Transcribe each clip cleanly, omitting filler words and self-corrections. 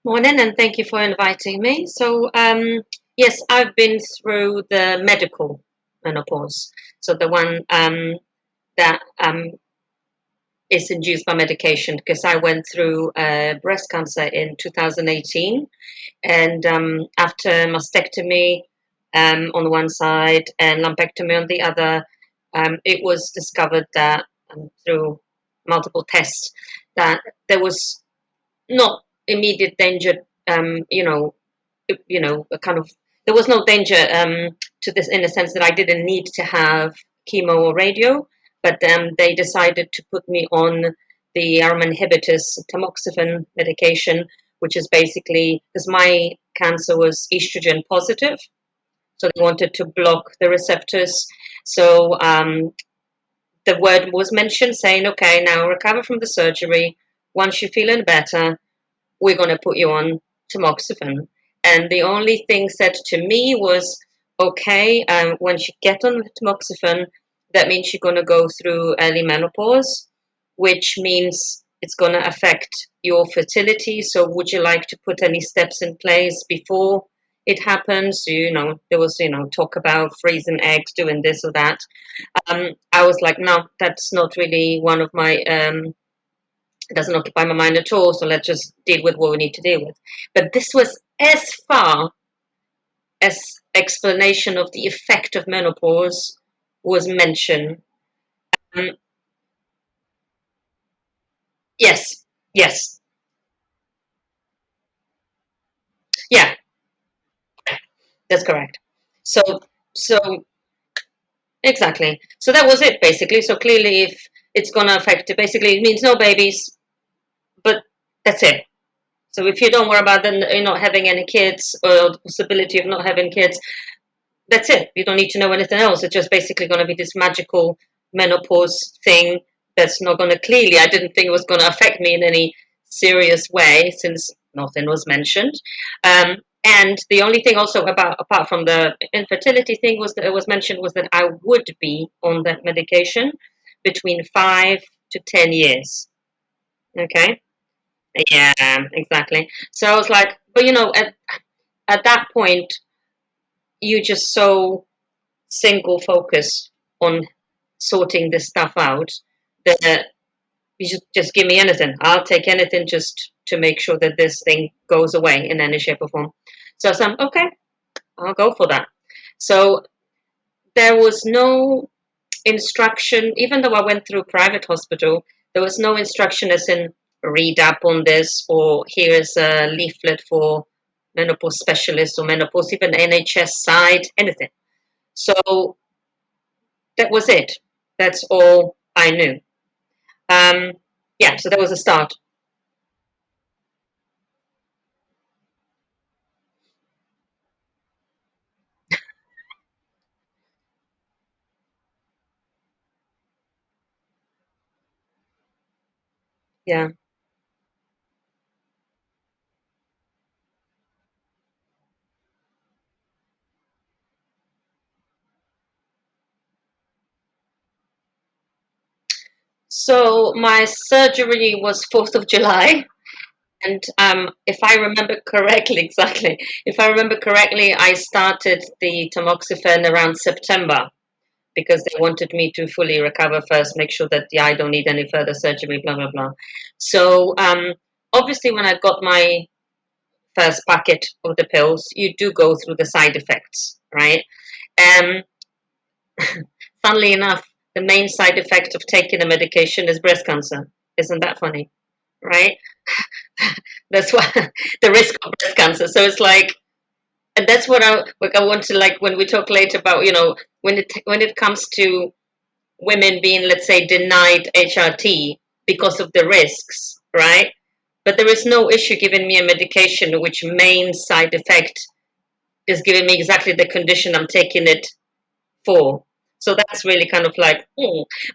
Morning, and thank you for inviting me. Yes, I've been through the medical menopause. So, the one that is induced by medication, because I went through breast cancer in 2018. And after mastectomy on the one side and lumpectomy on the other, it was discovered that through multiple tests that there was not immediate danger, you know, a kind of there was no danger to this in the sense that I didn't need to have chemo or radio, but they decided to put me on the ARM inhibitors, tamoxifen medication, which is basically because my cancer was estrogen positive, so they wanted to block the receptors. So the word was mentioned saying, okay, now recover from the surgery. Once you're feeling better, we're going to put you on tamoxifen. And the only thing said to me was, okay, once you get on tamoxifen, that means you're going to go through early menopause, which means it's going to affect your fertility. So would you like to put any steps in place before it happens? There was, talk about freezing eggs, doing this or that. I was like, no, that's not really one of my it doesn't occupy my mind at all, so let's just deal with what we need to deal with. But this was as far as explanation of the effect of menopause was mentioned. Um, yes, yes, yeah, that's correct. So, so exactly. So that was it basically. So clearly, if it's going to affect it, basically it means no babies, but that's it. So if you don't worry about then not having any kids or the possibility of not having kids, that's it. You don't need to know anything else. It's just basically going to be this magical menopause thing that's not going to clearly. I didn't think it was going to affect me in any serious way since nothing was mentioned. And the only thing also about apart from the infertility thing was that it was mentioned was that I would be on that medication between 5 to 10 years. Okay. Yeah, exactly. So I was like, but at that point, you just so single focus on sorting this stuff out that you should just give me anything. I'll take anything just to make sure that this thing goes away in any shape or form. So I said, okay, I'll go for that. So there was no instruction, even though I went through a private hospital, there was no instruction as in read up on this or here is a leaflet for menopause specialists or menopause, even NHS side, anything. So that was it. That's all I knew. Um, yeah, so that was a start. Yeah. So my surgery was 4th of July. And if I remember correctly, exactly, if I remember correctly, I started the tamoxifen around September because they wanted me to fully recover first, make sure that I don't need any further surgery, blah, blah, blah. So obviously, when I got my first packet of the pills, you do go through the side effects, right? Um, Funnily enough, the main side effect of taking the medication is breast cancer. Isn't that funny? Right? That's why the risk of breast cancer. So it's like, and that's what I want to like when we talk later about, when it comes to women being, let's say, denied HRT because of the risks, right? But there is no issue giving me a medication which main side effect is giving me exactly the condition I'm taking it for. So that's really kind of like,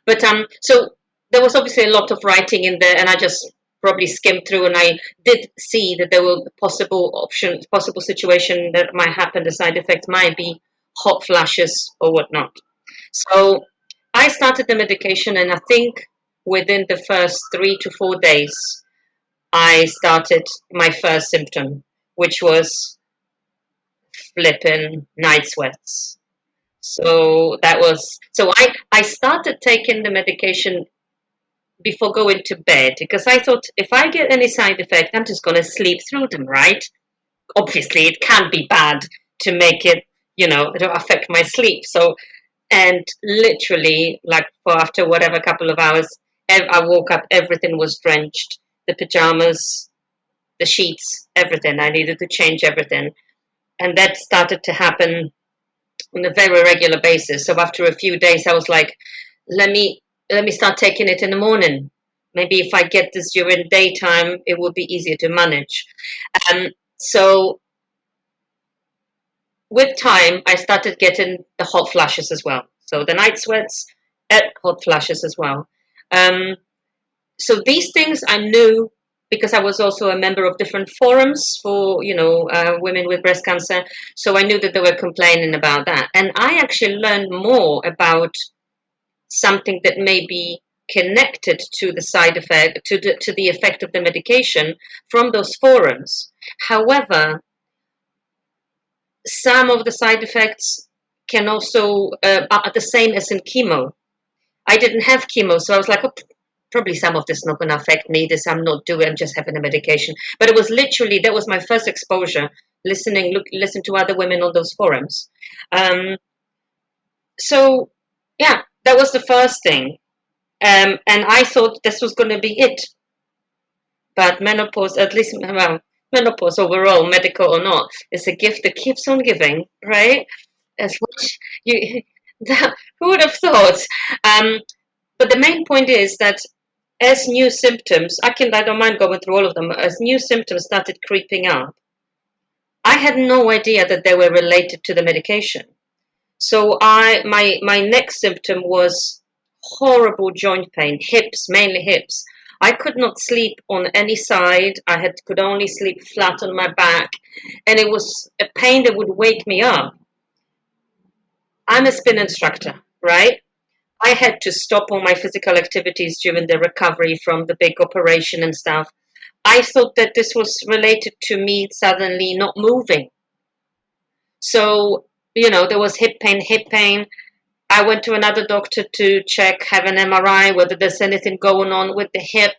but so there was obviously a lot of writing in there, and I just probably skimmed through, and I did see that there were possible options, possible situation that might happen. The side effect might be hot flashes or whatnot. So I started the medication, and I think within the first 3 to 4 days, I started my first symptom, which was flipping night sweats. So I started taking the medication before going to bed because I thought if I get any side effect, I'm just going to sleep through them, right? Obviously, it can be bad to make it, to affect my sleep. So, and literally, like for after whatever couple of hours, I woke up, everything was drenched, the pajamas, the sheets, everything. I needed to change everything. And that started to happen on a very regular basis. So after a few days, I was like, let me start taking it in the morning. Maybe if I get this during daytime, it will be easier to manage. So with time, I started getting the hot flashes as well. So the night sweats and hot flashes as well. Um, so these things I knew because I was also a member of different forums for women with breast cancer. So I knew that they were complaining about that, and I actually learned more about something that may be connected to the side effect to the effect of the medication from those forums. However, some of the side effects can also are the same as in chemo. I didn't have chemo, so I was like, oh, probably some of this is not going to affect me. This I'm not doing. I'm just having a medication. But it was literally that was my first exposure. Listen to other women on those forums. Um, so yeah, that was the first thing. And I thought this was going to be it. But menopause, at least, well, menopause overall, medical or not, is a gift that keeps on giving, right? As much you, who would have thought? Um, but the main point is that as new symptoms, I don't mind going through all of them. As new symptoms started creeping up, I had no idea that they were related to the medication. So my next symptom was horrible joint pain, hips, mainly hips. I could not sleep on any side. Could only sleep flat on my back, and it was a pain that would wake me up. I'm a spin instructor, right? I had to stop all my physical activities during the recovery from the big operation and stuff. I thought that this was related to me suddenly not moving. So, there was hip pain, hip pain. I went to another doctor to check, have an MRI, whether there's anything going on with the hip.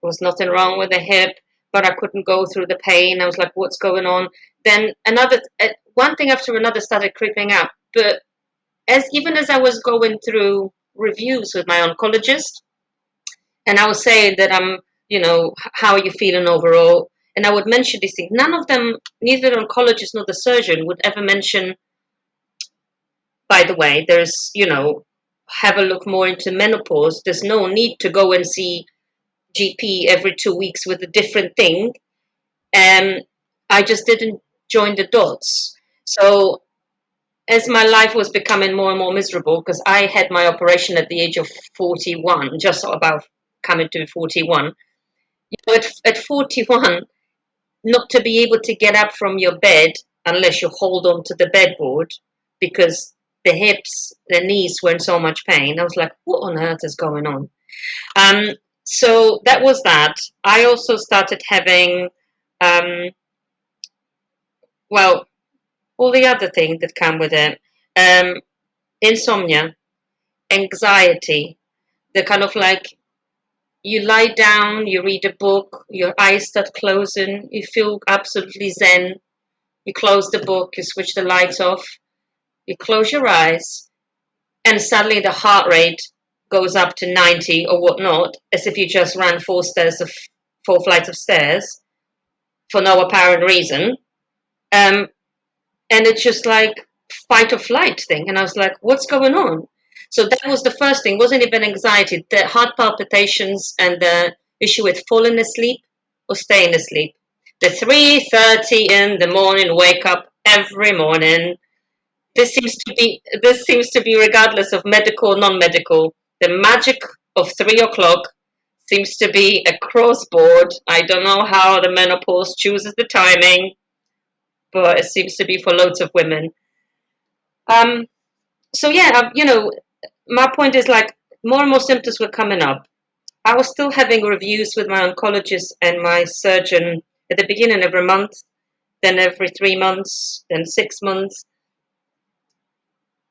There was nothing wrong with the hip, but I couldn't go through the pain. I was like, what's going on? Then one thing after another started creeping up. But even as I was going through reviews with my oncologist, and I was saying that how are you feeling overall? And I would mention these things. None of them, neither the oncologist nor the surgeon, would ever mention, by the way, have a look more into menopause. There's no need to go and see GP every 2 weeks with a different thing. And I just didn't join the dots. So as my life was becoming more and more miserable, because I had my operation at the age of 41, just about coming to 41. At 41, not to be able to get up from your bed unless you hold on to the bedboard because the hips, the knees were in so much pain. I was like, what on earth is going on? Um, so that was that. I also started having, um, well, all the other things that come with it. Um, Insomnia, anxiety, the kind of like you lie down, you read a book, your eyes start closing, you feel absolutely zen. You close the book, you switch the lights off, you close your eyes, and suddenly the heart rate goes up to 90 or whatnot, as if you just ran 4 flights of stairs for no apparent reason. Um, and it's just like fight or flight thing. And I was like, what's going on? So that was the first thing. It wasn't even anxiety, the heart palpitations and the issue with falling asleep or staying asleep. The 3:30 in the morning wake up every morning. This seems to be regardless of medical or non-medical. The magic of 3 o'clock seems to be across board. I don't know how the menopause chooses the timing, but it seems to be for loads of women. Um, so yeah, my point is like more and more symptoms were coming up. I was still having reviews with my oncologist and my surgeon at the beginning every month, then every 3 months, then 6 months.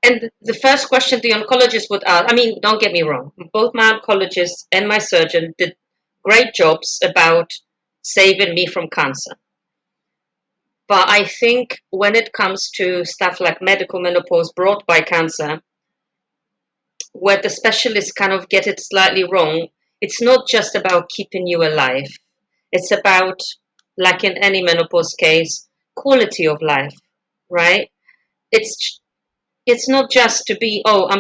And the first question the oncologist would ask, I mean, don't get me wrong, both my oncologist and my surgeon did great jobs about saving me from cancer. But I think when it comes to stuff like medical menopause brought by cancer, where the specialists kind of get it slightly wrong, it's not just about keeping you alive. It's about, like in any menopause case, quality of life, right? It's it's not just to be, oh, I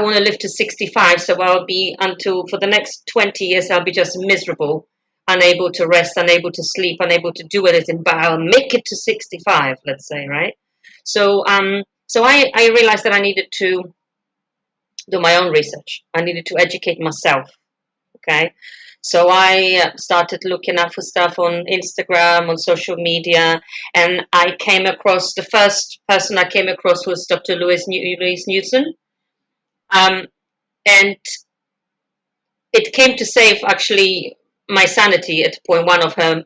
want to live to 65, so I'll be until for the next 20 years I'll be just miserable, unable to rest, unable to sleep, unable to do anything, but I'll make it to 65, let's say, right? So I realized that I needed to do my own research. I needed to educate myself. Okay. So I started looking up for stuff on Instagram, on social media, and I came across the first person I came across was Dr. Louise Newson. Um, and it came to save actually my sanity at point one of her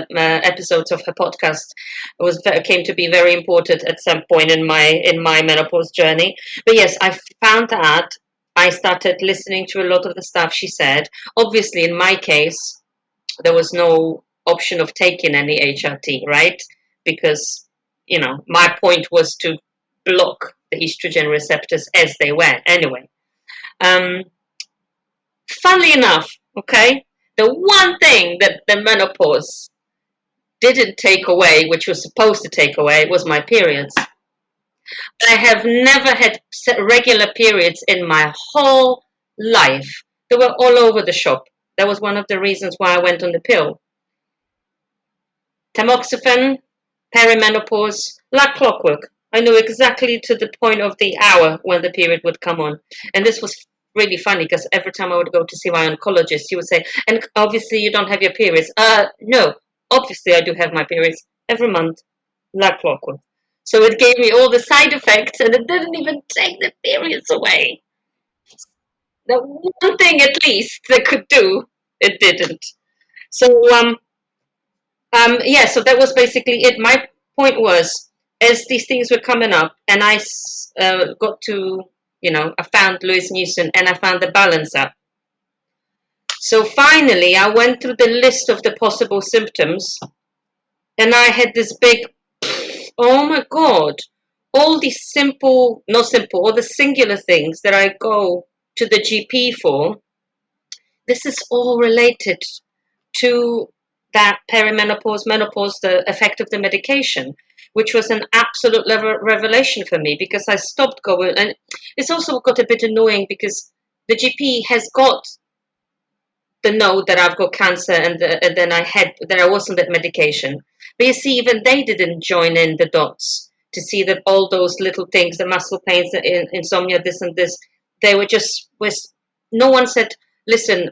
episodes of her podcast came to be very important at some point in my menopause journey. But yes, I found that I started listening to a lot of the stuff she said. Obviously, in my case, there was no option of taking any HRT, right? Because my point was to block the estrogen receptors as they were anyway. um, Funnily enough, okay, the one thing that the menopause didn't take away, which was supposed to take away, was my periods. I have never had regular periods in my whole life. They were all over the shop. That was one of the reasons why I went on the pill. Tamoxifen, perimenopause, like clockwork. I knew exactly to the point of the hour when the period would come on. And this was really funny because every time I would go to see my oncologist, he would say, and obviously you don't have your periods. No, obviously I do have my periods every month, like clockwork. So it gave me all the side effects and it didn't even take the periods away. The one thing at least they could do, it didn't. So yeah, so that was basically it. My point was, as these things were coming up, and I got to, I found Louis Newson and I found the balance up. So finally, I went through the list of the possible symptoms, and I had this big, oh my God, all these simple, not simple, all the singular things that I go to the GP for, this is all related to that perimenopause, menopause, the effect of the medication, which was an absolute revelation for me because I stopped going. And it's also got a bit annoying because the GP has got the note that I've got cancer and then I was on that medication. But you see, even they didn't join in the dots to see that all those little things, the muscle pains, the insomnia, this and this, they were just, no one said, listen,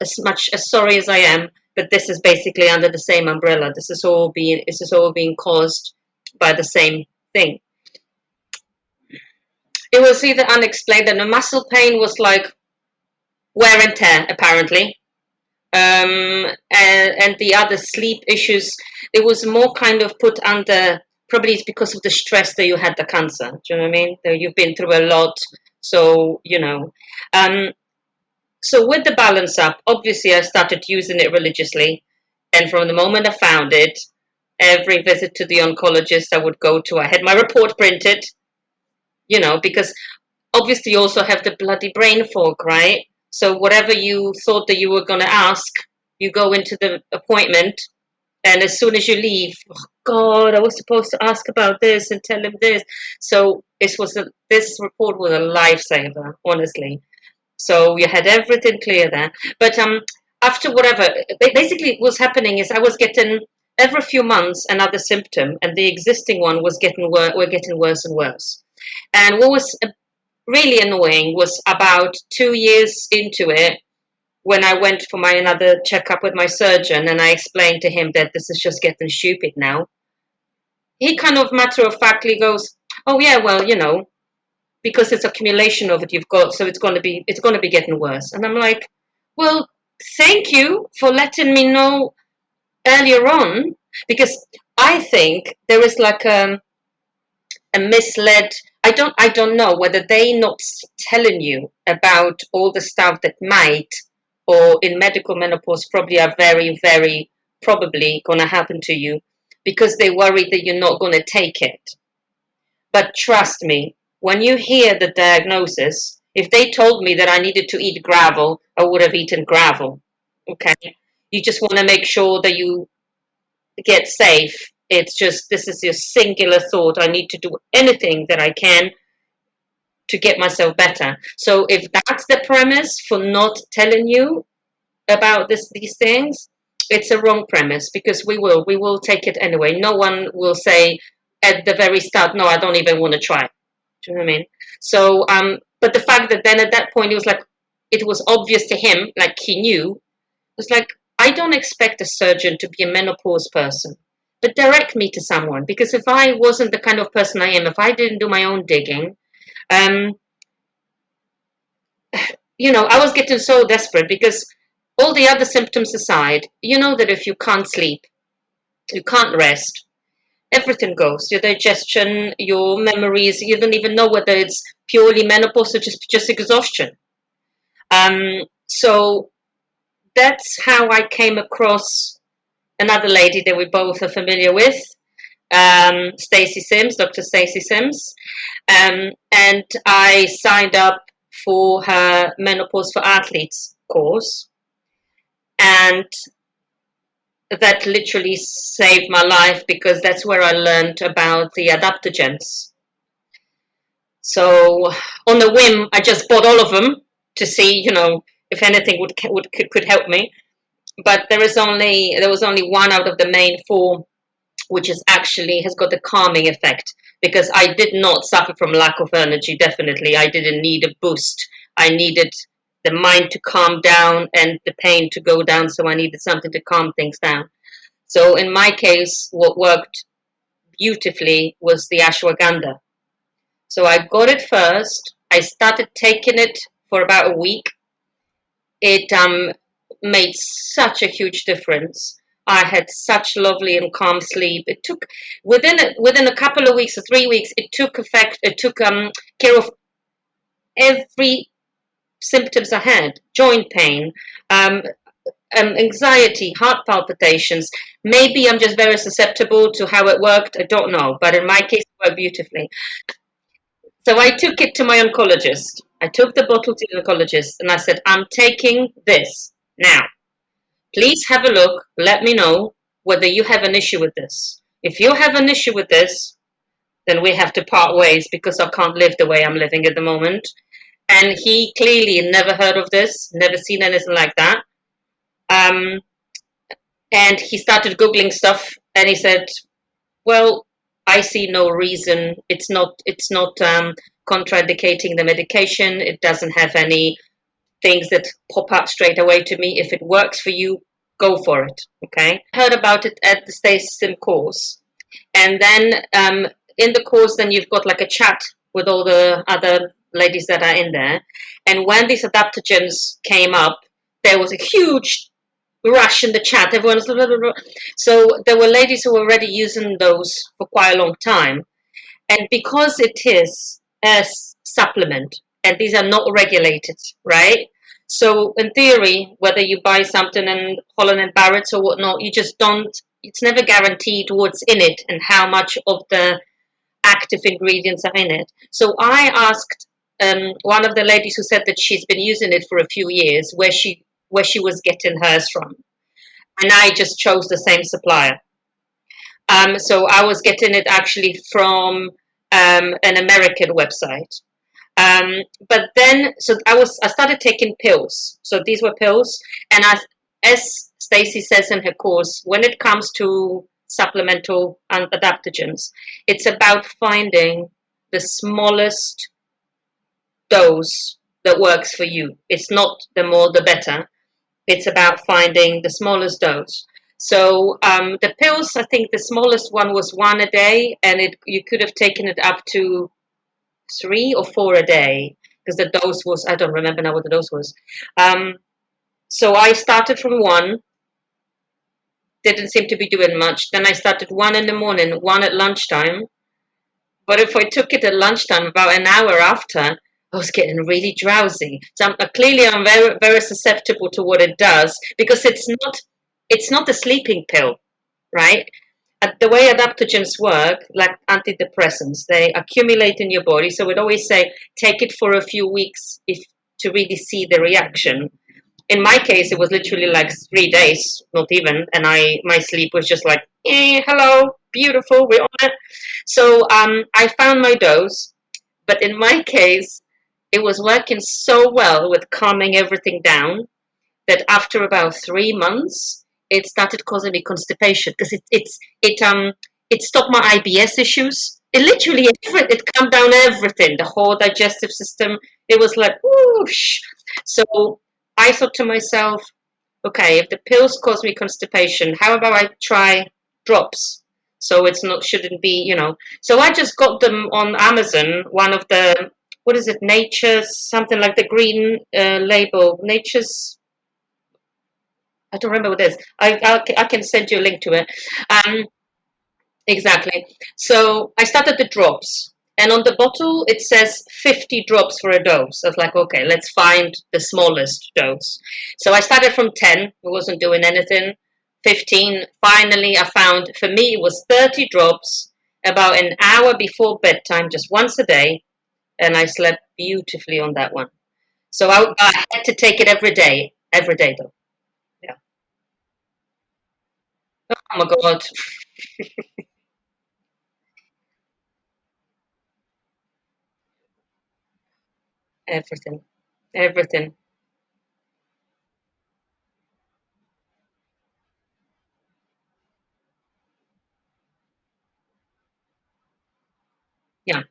as much as sorry as I am, but this is basically under the same umbrella. This is all being caused by the same thing. It was either unexplained, and the muscle pain was like wear and tear, apparently. And the other sleep issues, it was more kind of put under, probably it's because of the stress that you had the cancer. Do you know what I mean? That you've been through a lot. So, so with the balance up, obviously I started using it religiously. And from the moment I found it, every visit to the oncologist I would go to, I had my report printed, because obviously you also have the bloody brain fog, right? So whatever you thought that you were going to ask, you go into the appointment, and as soon as you leave, oh God, I was supposed to ask about this and tell him this. So this report was a lifesaver, honestly. So you had everything clear there. But after whatever, basically what's happening is I was getting every few months another symptom, and the existing one was were getting worse and worse. And what was really annoying was about 2 years into it, when I went for my another checkup with my surgeon, and I explained to him that this is just getting stupid now. He kind of matter of factly goes, "Oh yeah, well, because it's accumulation of it you've got, so it's going to be getting worse. And I'm like, well, thank you for letting me know earlier on, because I think there is like a misled. I don't know whether they not telling you about all the stuff that might, or in medical menopause probably are very, very probably going to happen to you, because they worry that you're not going to take it. But trust me, when you hear the diagnosis, if they told me that I needed to eat gravel, I would have eaten gravel. Okay. You just want to make sure that you get safe. It's just, this is your singular thought. I need to do anything that I can to get myself better. So if that's the premise for not telling you about these things, it's a wrong premise, because we will take it anyway. No one will say at the very start, no, I don't even want to try. Do you know what I mean? So, but the fact that then at that point it was obvious to him, like he knew, it was like, I don't expect a surgeon to be a menopause person, but direct me to someone, because if I wasn't the kind of person I am, if I didn't do my own digging, um, I was getting so desperate, because all the other symptoms aside, you know that if you can't sleep, you can't rest, everything goes. Your digestion, your memories, you don't even know whether it's purely menopause or just exhaustion. So that's how I came across another lady that we both are familiar with, Stacey Sims, Dr. Stacey Sims. And I signed up for her Menopause for Athletes course. And that literally saved my life, because that's where I learned about the adaptogens. So on a whim, I just bought all of them to see, if anything could help me. But there was only one out of the main four which is actually has got a calming effect, because I did not suffer from lack of energy. Definitely, I didn't need a boost. I needed the mind to calm down and the pain to go down, so I needed something to calm things down. So in my case, what worked beautifully was the ashwagandha. So I got it first. I started taking it for about a week. It made such a huge difference. I had such lovely and calm sleep. It took within a couple of weeks or 3 weeks. It took effect. It took care of every symptoms I had: joint pain, um, anxiety, heart palpitations. Maybe I'm just very susceptible to how it worked. I don't know, but in my case, it worked beautifully. So I took it to my oncologist. I took the bottle to the oncologist, and I said, "I'm taking this now. Please have a look. Let me know whether you have an issue with this. If you have an issue with this, then we have to part ways, because I can't live the way I'm living at the moment." And he clearly never heard of this, never seen anything like that. Um, and he started Googling stuff, and he said, well, I see no reason. It's not contraindicating the medication. It doesn't have any things that pop up straight away to me. If it works for you, go for it. Okay. I heard about it at the Stay Sim course. And then in the course, then you've got like a chat with all the other ladies that are in there. And when these adaptogens came up, there was a huge rush in the chat. Everyone was blah, blah, blah. So there were ladies who were already using those for quite a long time. And because it is a supplement, and these are not regulated, right? So in theory, whether you buy something in Holland and Barrett's or whatnot, you just don't. It's never guaranteed what's in it and how much of the active ingredients are in it. So I asked one of the ladies who said that she's been using it for a few years, where she was getting hers from, and I just chose the same supplier. So I was getting it actually from an American website. But then, so I started taking pills. So these were pills, and as Stacey says in her course, when it comes to supplemental adaptogens, it's about finding the smallest dose that works for you. It's not the more the better. It's about finding the smallest dose. So the pills, I think the smallest one was one a day, and you could have taken it up to 3 or 4 a day because the dose was, I don't remember now what the dose was. Um, so I started from one, didn't seem to be doing much. Then I started one in the morning, one at lunchtime. But if I took it at lunchtime, about an hour after, I was getting really drowsy. So clearly, I'm very, very susceptible to what it does because it's not a sleeping pill, right? The way adaptogens work, like antidepressants, they accumulate in your body. So we'd always say take it for a few weeks if to really see the reaction. In my case, it was literally like 3 days, not even, and my sleep was just like, hello, beautiful, we're on it. So I found my dose, but in my case, it was working so well with calming everything down that after about 3 months, it started causing me constipation because it stopped my IBS issues. It literally it calmed down everything, the whole digestive system. It was like whoosh. So I thought to myself, okay, if the pills cause me constipation, how about I try drops? So it's not shouldn't be, So I just got them on Amazon. One of the what is it, Nature's something like the green label, Nature's. I don't remember what it is. I can send you a link to it. Um, exactly. So I started the drops, and on the bottle it says 50 drops for a dose. I was like, okay, let's find the smallest dose. So I started from 10. It wasn't doing anything. 15. Finally, I found for me it was 30 drops about an hour before bedtime, just once a day, and I slept beautifully on that one. So I had to take it every day though. Yeah. Oh my God. Everything, everything. Yeah,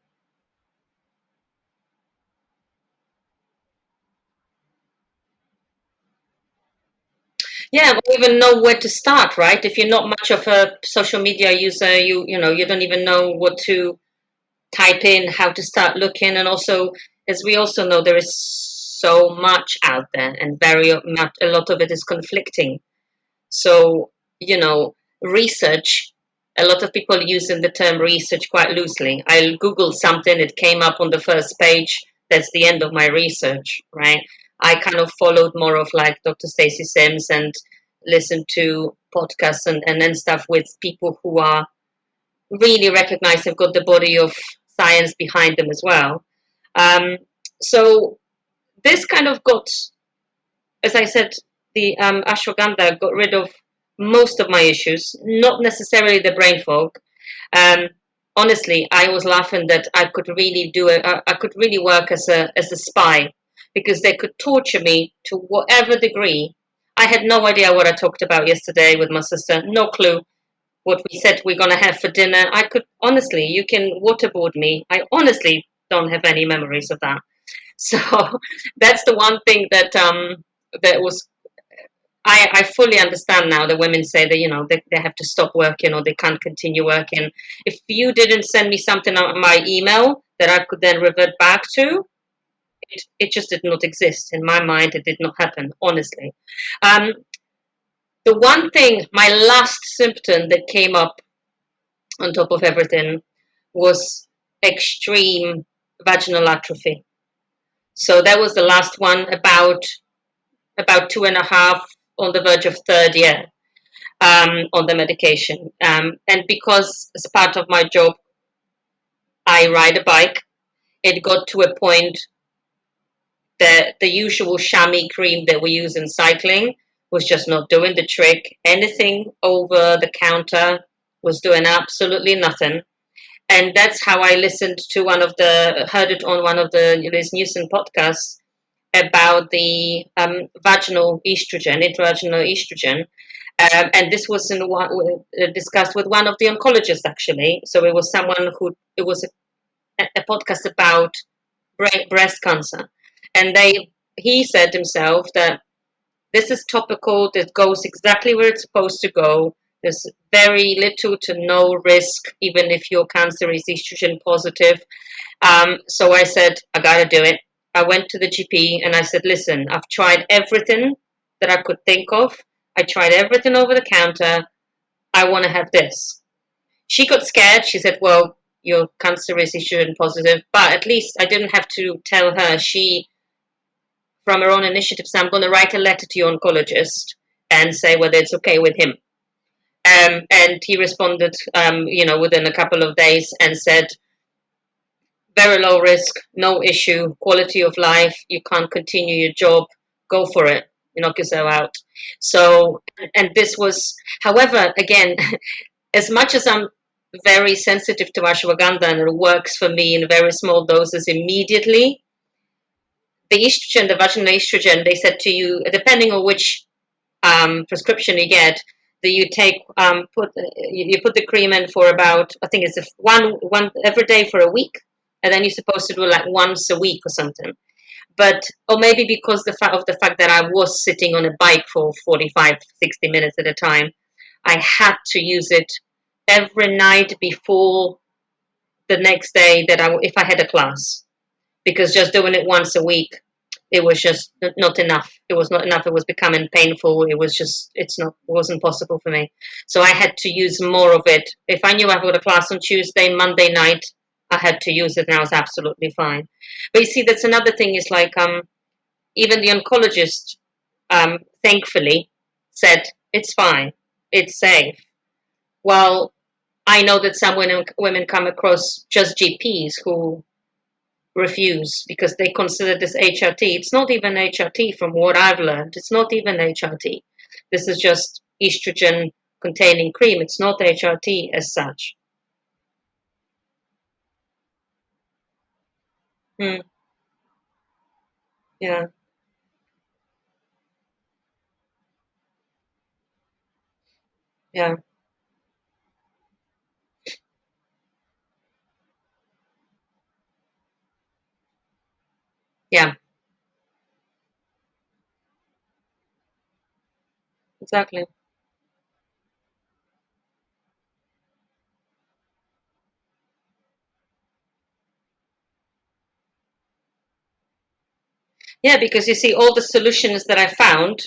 yeah. We don't even know where to start, right? If you're not much of a social media user, you don't even know what to type in, how to start looking, and also, as we also know, there is so much out there, and very much a lot of it is conflicting. So, research, a lot of people using the term research quite loosely. I Googled something, it came up on the first page. That's the end of my research, right? I kind of followed more of like Dr. Stacey Sims and listened to podcasts and then stuff with people who are really recognized, have got the body of science behind them as well. Um, so this kind of got, as I said, the ashwagandha got rid of most of my issues, not necessarily the brain fog. Um, honestly, I was laughing that I could really do it. I could really work as a spy because they could torture me to whatever degree. I had no idea what I talked about yesterday with my sister. No clue what we said we're gonna have for dinner. I could honestly, you can waterboard me. I honestly don't have any memories of that. So that's the one thing that was I fully understand now that women say that they have to stop working or they can't continue working. If you didn't send me something on my email that I could then revert back to, it just did not exist in my mind. It did not happen, honestly. Um, the one thing, my last symptom that came up on top of everything was extreme vaginal atrophy. So that was the last one, about 2.5 on the verge of third year on the medication. And because as part of my job, I ride a bike, it got to a point that the usual chamois cream that we use in cycling was just not doing the trick. Anything over the counter was doing absolutely nothing. And that's how I listened to heard it on one of the Liz Newson podcasts about the vaginal estrogen, intravaginal estrogen. And this was discussed with one of the oncologists, actually. So it was it was a podcast about breast cancer. And he said himself that this is topical, that goes exactly where it's supposed to go. There's very little to no risk, even if your cancer is estrogen positive. So I said, I gotta do it. I went to the GP and I said, listen, I've tried everything that I could think of. I tried everything over the counter. I want to have this. She got scared. She said, well, your cancer is estrogen positive, but at least I didn't have to tell her. She, from her own initiative, said, I'm going to write a letter to your oncologist and say whether it's okay with him. And he responded, within a couple of days and said, very low risk, no issue, quality of life, you can't continue your job, go for it, you knock yourself out. So, and this was, however, again, as much as I'm very sensitive to ashwagandha and it works for me in very small doses immediately, the estrogen, the vaginal estrogen, they said to you, depending on which prescription you get, that you take you put the cream in for about, I think it's one every day for a week, and then you're supposed to do like once a week or something. But or maybe because the fact that I was sitting on a bike for 45, 60 minutes at a time, I had to use it every night before the next day that if I had a class, because just doing it once a week, it was just not enough. It was not enough. It was becoming painful. It was just, it wasn't possible for me. So I had to use more of it. If I knew I got a class on Tuesday, Monday night, I had to use it and I was absolutely fine. But you see, that's another thing is like, even the oncologist, thankfully, said, it's fine, it's safe. Well, I know that some women come across just GPs who refuse because they consider this HRT. It's not even HRT from what I've learned. It's not even HRT. This is just estrogen containing cream. It's not HRT as such. Hmm. Yeah, yeah, yeah, exactly. Yeah, because you see, all the solutions that I found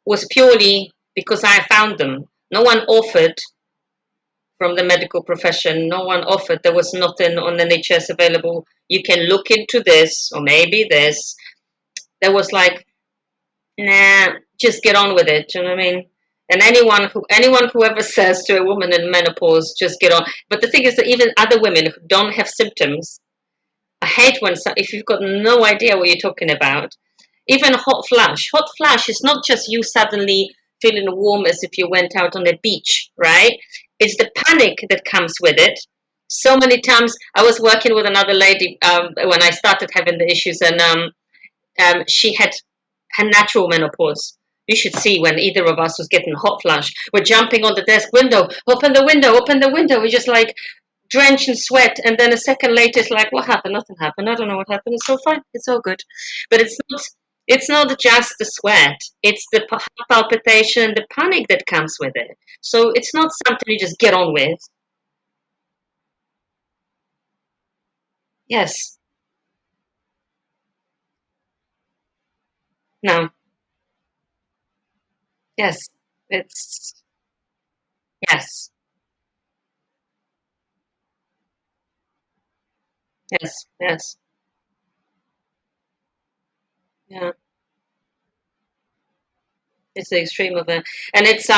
was purely because I found them. No one offered from the medical profession. No one offered. There was nothing on NHS available. You can look into this or maybe this. There was like, nah, just get on with it. Do you know what I mean? And anyone who ever says to a woman in menopause, just get on. But the thing is that even other women who don't have symptoms, I hate when if you've got no idea what you're talking about. Even hot flash. Hot flash is not just you suddenly feeling warm as if you went out on a beach, right? It's the panic that comes with it. So many times I was working with another lady when I started having the issues, and she had her natural menopause. You should see when either of us was getting hot flash. We're jumping on the desk window, open the window, open the window. We're just like drenched in sweat, and then a second later, it's like, what happened? Nothing happened. I don't know what happened. It's all fine. It's all good. But it's not. It's not just the sweat. It's the palpitation, the panic that comes with it. So it's not something you just get on with. Yes. No. Yes. It's yes. Yes. Yes. Yeah. It's the extreme of it, and it's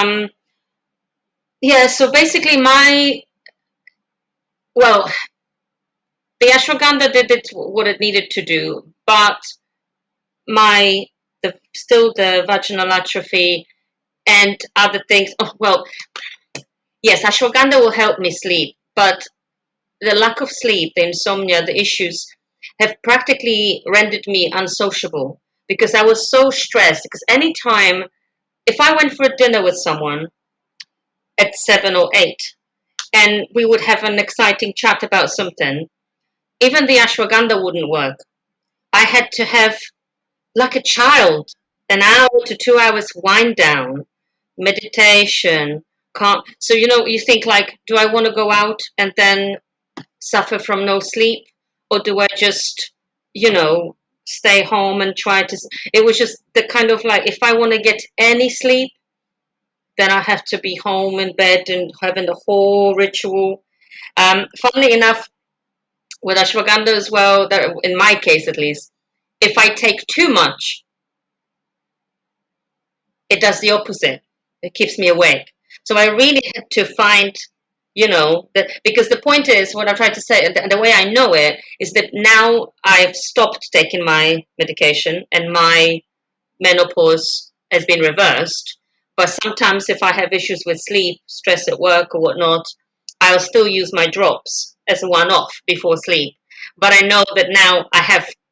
yeah. So basically, well, the ashwagandha did it what it needed to do, but my still the vaginal atrophy and other things. Oh, well, yes, ashwagandha will help me sleep, but the lack of sleep, the insomnia, the issues have practically rendered me unsociable because I was so stressed. Because anytime, if I went for a dinner with someone at 7 or 8, and we would have an exciting chat about something, even the ashwagandha wouldn't work. I had to have, like a child, an hour to 2 hours wind down, meditation, can't. So you think like, do I want to go out and then suffer from no sleep, or do I just, you know, stay home and try to? It was just the kind of like, if I want to get any sleep, then I have to be home in bed and having the whole ritual. Funnily enough, with ashwagandha as well, that in my case at least, if I take too much, it does the opposite. It keeps me awake. So I really had to find, that, because the point is, what I tried to say, and the way I know it is that now I've stopped taking my medication and my menopause has been reversed. But sometimes if I have issues with sleep, stress at work or whatnot, I'll still use my drops as a one-off before sleep. But I know that now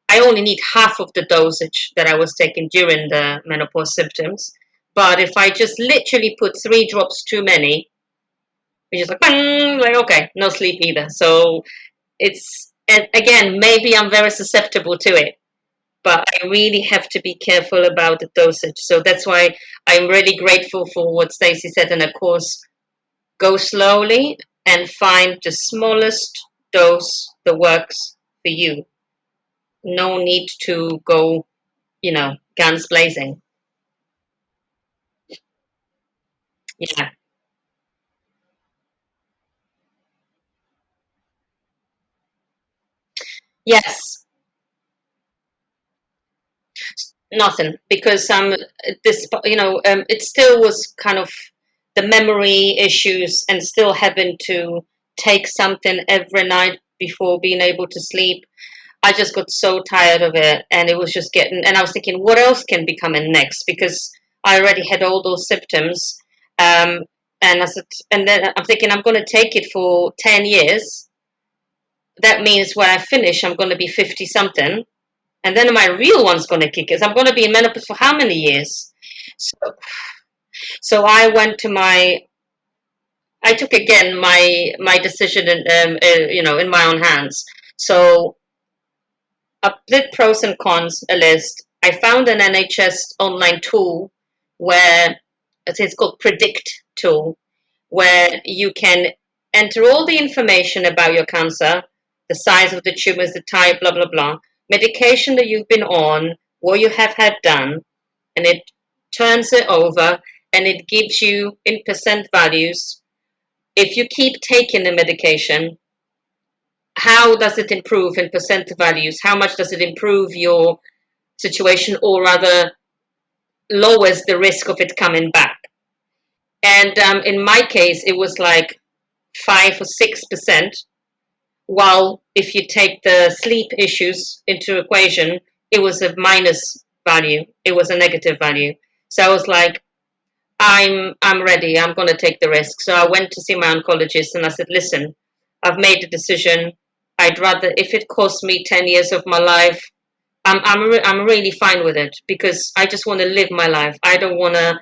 I only need half of the dosage that I was taking during the menopause symptoms. But if I just literally put 3 drops too many, which is like, bang, like okay, no sleep either. So it's, and again, maybe I'm very susceptible to it, but I really have to be careful about the dosage. So that's why I'm really grateful for what Stacey said in her course. Go slowly and find the smallest dose that works for you. No need to go, guns blazing. Yeah. Yes. Nothing, because this, it still was kind of the memory issues and still having to take something every night before being able to sleep. I just got so tired of it, and it was just getting. And I was thinking, what else can be coming next? Because I already had all those symptoms, um, and I said, and then I'm thinking, I'm going to take it for 10 years. That means when I finish, I'm going to be 50 something, and then my real one's going to kick in. I'm going to be in menopause for how many years? So, so I went to my. I took again my decision in in my own hands. So I did pros and cons a list. I found an NHS online tool where it's called Predict tool, where you can enter all the information about your cancer, the size of the tumors, the type, blah blah blah, medication that you've been on, what you have had done, and it turns it over and it gives you in percent values. If you keep taking the medication, how does it improve in percent values? How much does it improve your situation, or rather lowers the risk of it coming back? And in my case, it was like 5 or 6%. While if you take the sleep issues into equation, it was a minus value. It was a negative value. So I was like, I'm ready. I'm going to take the risk. So I went to see my oncologist and I said, listen, I've made a decision. I'd rather, if it costs me 10 years of my life, I'm really fine with it, because I just want to live my life. I don't want to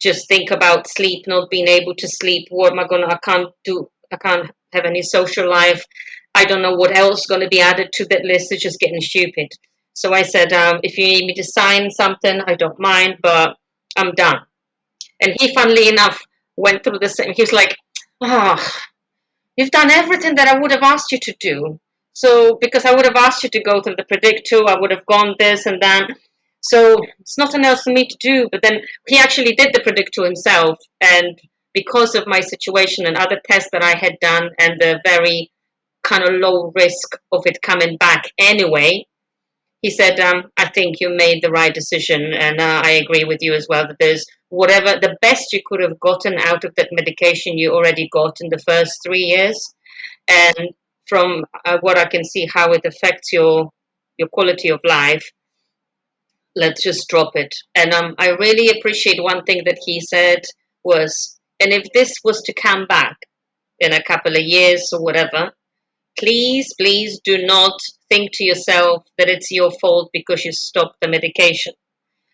just think about sleep, not being able to sleep. What am I gonna? I can't do. I can't have any social life. I don't know what else is going to be added to that list. It's just getting stupid. So I said, if you need me to sign something, I don't mind, but I'm done. And he, funnily enough, went through the same. He was like, "Oh, you've done everything that I would have asked you to do. So, because I would have asked you to go through the predict tool, I would have gone this and that. So, it's nothing else for me to do." But then he actually did the predict tool himself. And because of my situation and other tests that I had done and the very kind of low risk of it coming back anyway, he said, I think you made the right decision. And I agree with you as well, that there's whatever the best you could have gotten out of that medication you already got in the first 3 years. And from what I can see, how it affects your quality of life, let's just drop it. And I really appreciate one thing that he said was, and if this was to come back in a couple of years or whatever, please, please do not think to yourself that it's your fault because you stopped the medication,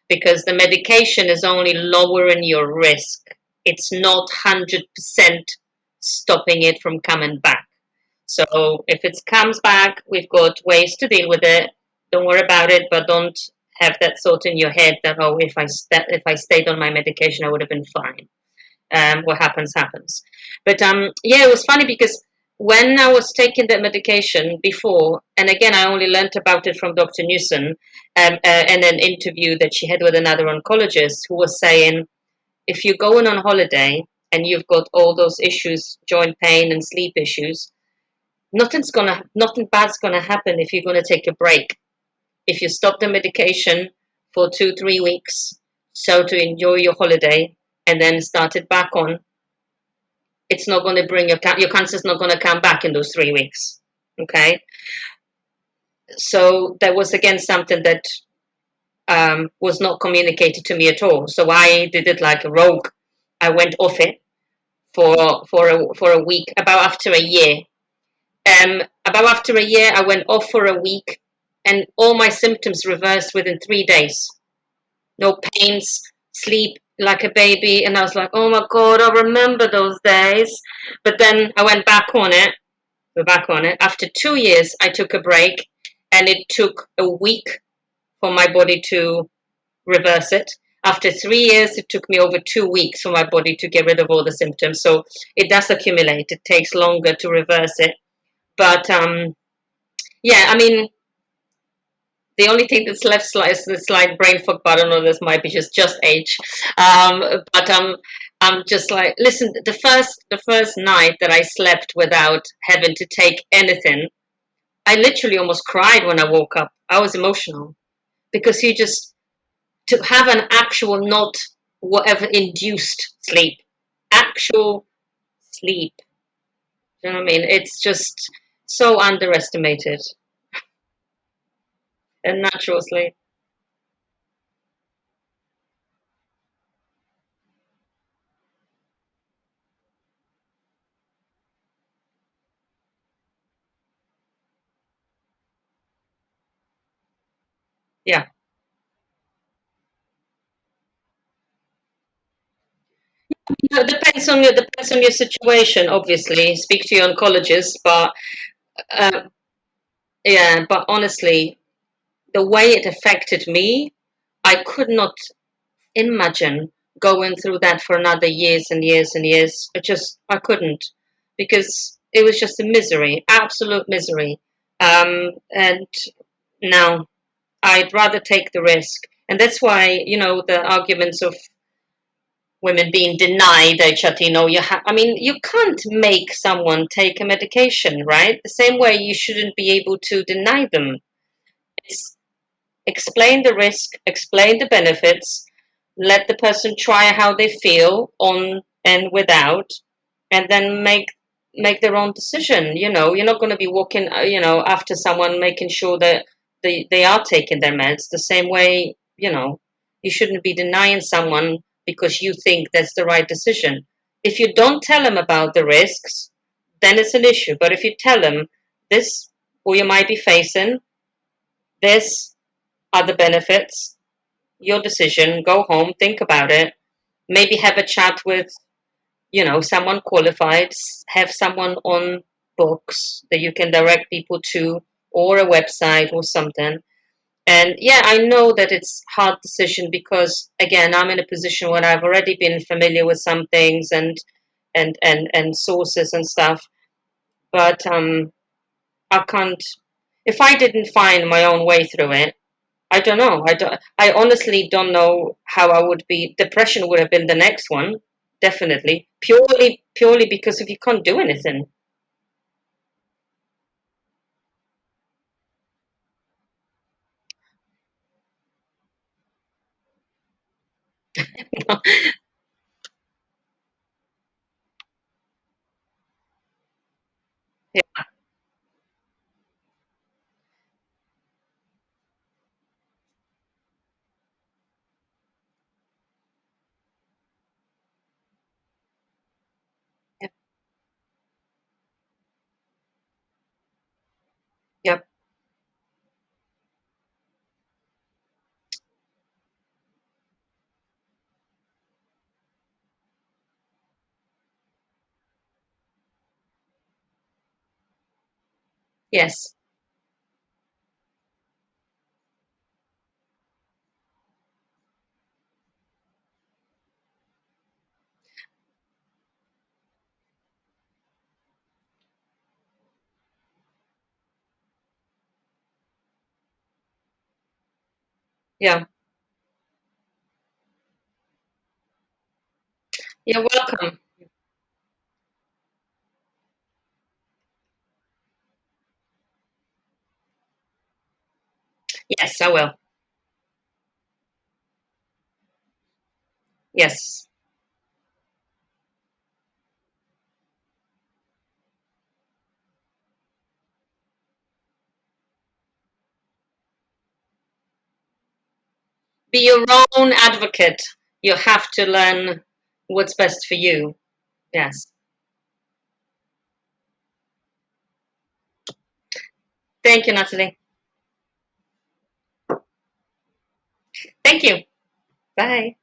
because the medication is only lowering your risk. It's not 100% stopping it from coming back. So if it comes back, we've got ways to deal with it. Don't worry about it, but don't have that thought in your head that, oh, if I stayed on my medication, I would have been fine. What happens happens. But yeah, it was funny because when I was taking that medication before, and again, I only learnt about it from Dr. Newson, and an interview that she had with another oncologist who was saying, if you're going on holiday and you've got all those issues, joint pain and sleep issues, nothing bad's gonna happen if you're gonna take a break. If you stop the medication for 2, 3 weeks, so to enjoy your holiday and then start it back on, it's not going to bring your cancer's not going to come back in those 3 weeks. Okay, so that was again something that was not communicated to me at all. So I did it like a rogue. I went off it for a week. About after a year, I went off for a week, and all my symptoms reversed within 3 days. No pains, sleep like a baby, and I was like, oh my god, I remember those days. But then I went back on it. We're back on it. After 2 years, I took a break, and it took a week for my body to reverse it. After 3 years, it took me over 2 weeks for my body to get rid of all the symptoms. So it does accumulate. It takes longer to reverse it. But yeah, I mean, the only thing that's left is the slight brain fog. But I don't know. This might be just age. But I'm just like, listen. The first night that I slept without having to take anything, I literally almost cried when I woke up. I was emotional because you just to have an actual, not whatever induced sleep, actual sleep. You know what I mean? It's just so underestimated. And natural sleep. Yeah. No, it depends on your situation. Obviously, speak to your oncologist. But uh, yeah, but honestly, the way it affected me, I could not imagine going through that for another years and years and years. I couldn't because it was just a misery, absolute misery. And now I'd rather take the risk. And that's why, the arguments of women being denied HRT, I mean, you can't make someone take a medication, right? The same way you shouldn't be able to deny them. It's explain the risk, explain the benefits, let the person try how they feel on and without, and then make their own decision. You're not going to be walking, after someone, making sure that they are taking their meds the same way. You shouldn't be denying someone because you think that's the right decision. If you don't tell them about the risks, then it's an issue. But if you tell them this, or you might be facing this, other benefits, your decision, go home, think about it, maybe have a chat with, someone qualified, have someone on books that you can direct people to, or a website or something. And yeah, I know that it's hard decision because again, I'm in a position where I've already been familiar with some things and sources and stuff. But I can't, if I didn't find my own way through it, I don't know. I honestly don't know how I would be. Depression would have been the next one, definitely. Purely because if you can't do anything. Yeah, yeah, yep, yes. Yeah. You're welcome. Yes, I will. Yes. Be your own advocate. You have to learn what's best for you. Yes. Thank you, Natalie. Thank you. Bye.